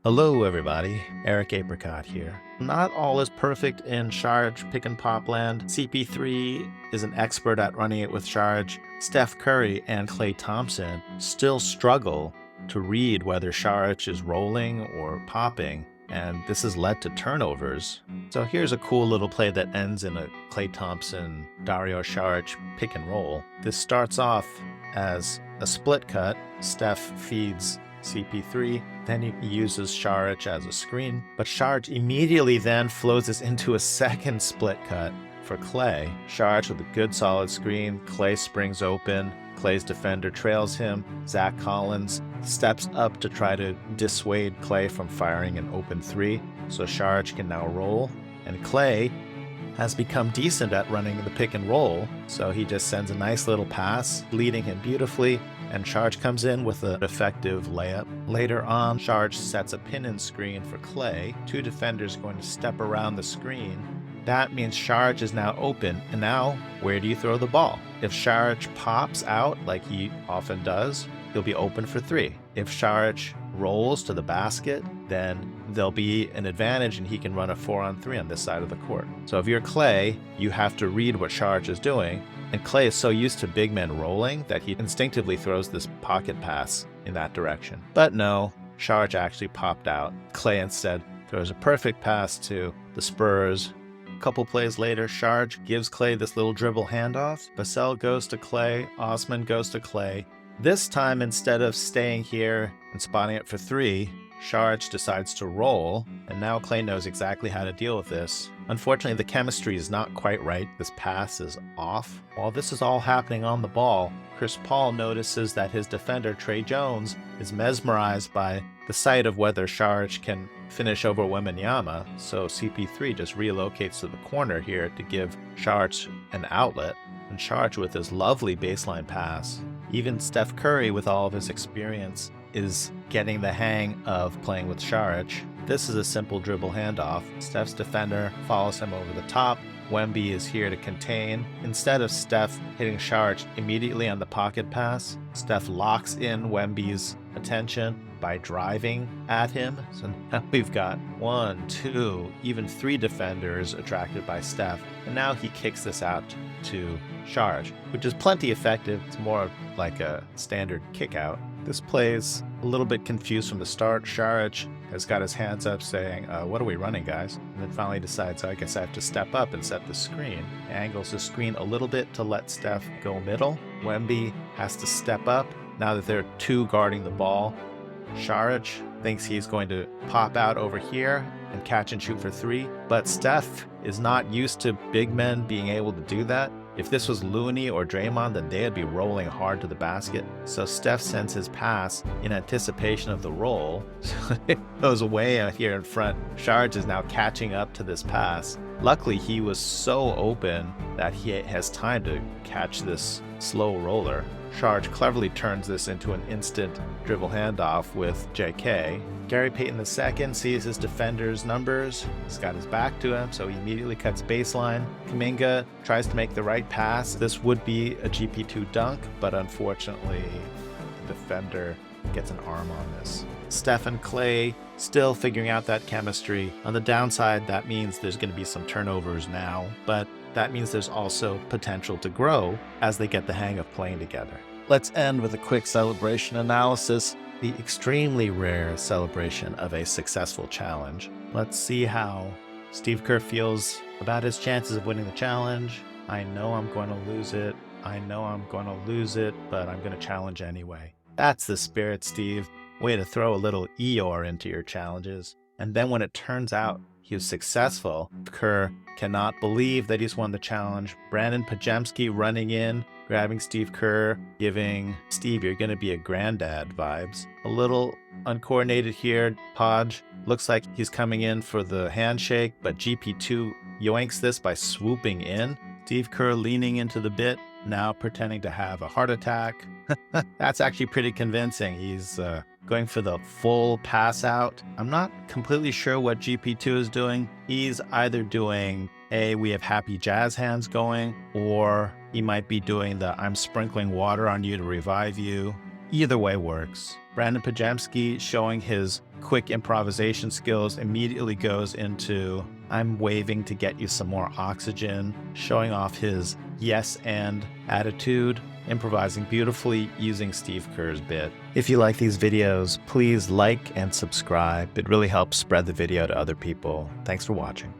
Hello everybody, Eric Apricot here. Not all is perfect in Sharj pick and pop land. CP3 is an expert at running it with Sharj. Steph Curry and Klay Thompson still struggle to read whether Sharj is rolling or popping, and this has led to turnovers. So here's a cool little play that ends in a Klay Thompson, Dario Saric pick and roll. This starts off as a split cut. Steph feeds CP3, then he uses Saric as a screen, but Saric immediately then flows this into a second split cut for Klay. Saric with a good solid screen, Klay springs open, Klay's defender trails him, Zach Collins steps up to try to dissuade Klay from firing an open three, so Saric can now roll, and Klay has become decent at running the pick and roll, so he just sends a nice little pass, leading him beautifully, and Sharj comes in with an effective layup. Later on, Sharj sets a pin-in screen for Klay. Two defenders going to step around the screen. That means Sharj is now open, and now, where do you throw the ball? If Sharj pops out, like he often does, he'll be open for three. If Sharj rolls to the basket, then there'll be an advantage and he can run a 4-on-3 on this side of the court. So if you're Klay, you have to read what Sharj is doing, and Klay is so used to big men rolling that he instinctively throws this pocket pass in that direction. But no, Sharj actually popped out. Klay instead throws a perfect pass to the Spurs. A couple plays later, Sharj gives Klay this little dribble handoff. Vassell goes to Klay, Osman goes to Klay. This time, instead of staying here and spotting it for three, Sharj decides to roll, and now Klay knows exactly how to deal with this. Unfortunately, the chemistry is not quite right. This pass is off. While this is all happening on the ball, Chris Paul notices that his defender, Trey Jones, is mesmerized by the sight of whether Sharj can finish over Wembanyama, so CP3 just relocates to the corner here to give Sharj an outlet, and Sharj with his lovely baseline pass. Even Steph Curry, with all of his experience, is getting the hang of playing with Saric. This is a simple dribble handoff. Steph's defender follows him over the top. Wemby is here to contain. Instead of Steph hitting Saric immediately on the pocket pass, Steph locks in Wemby's attention by driving at him. So now we've got 1, 2, even 3 defenders attracted by Steph. And now he kicks this out to Saric, which is plenty effective. It's more like a standard kick out. This plays a little bit confused from the start. Saric has got his hands up saying, what are we running, guys? And then finally decides, I guess I have to step up and set the screen. Angles the screen a little bit to let Steph go middle. Wemby has to step up. Now that there are 2 guarding the ball, Saric thinks he's going to pop out over here and catch and shoot for 3, but Steph is not used to big men being able to do that. If this was Looney or Draymond, then they'd be rolling hard to the basket. So Steph sends his pass in anticipation of the roll. So it goes away out here in front. Sharj is now catching up to this pass. Luckily, he was so open that he has time to catch this slow roller. Sharj cleverly turns this into an instant dribble handoff with JK. Gary Payton II sees his defender's numbers. He's got his back to him, so he immediately cuts baseline. Kuminga tries to make the right pass. This would be a GP2 dunk, but unfortunately, the defender gets an arm on this. Steph and Klay still figuring out that chemistry. On the downside, that means there's going to be some turnovers now, but that means there's also potential to grow as they get the hang of playing together. Let's end with a quick celebration analysis, the extremely rare celebration of a successful challenge. Let's see how Steve Kerr feels about his chances of winning the challenge. I know I'm going to lose it. I know I'm going to lose it, but I'm going to challenge anyway. That's the spirit, Steve. Way to throw a little Eeyore into your challenges. And then when it turns out he was successful, Kerr cannot believe that he's won the challenge. Brandon Pajemski running in, grabbing Steve Kerr, giving Steve, you're going to be a granddad vibes. A little uncoordinated here. Podge looks like he's coming in for the handshake, but GP2 yoinks this by swooping in. Steve Kerr leaning into the bit, now pretending to have a heart attack. That's actually pretty convincing. He's going for the full pass out. I'm not completely sure what GP2 is doing. He's either doing we have happy jazz hands going, or he might be doing the I'm sprinkling water on you to revive you. Either way works. Brandon Pajemski, showing his quick improvisation skills, immediately goes into "I'm waving to get you some more oxygen," showing off his yes and attitude, improvising beautifully using Steve Kerr's bit. If you like these videos, please like and subscribe. It really helps spread the video to other people. Thanks for watching.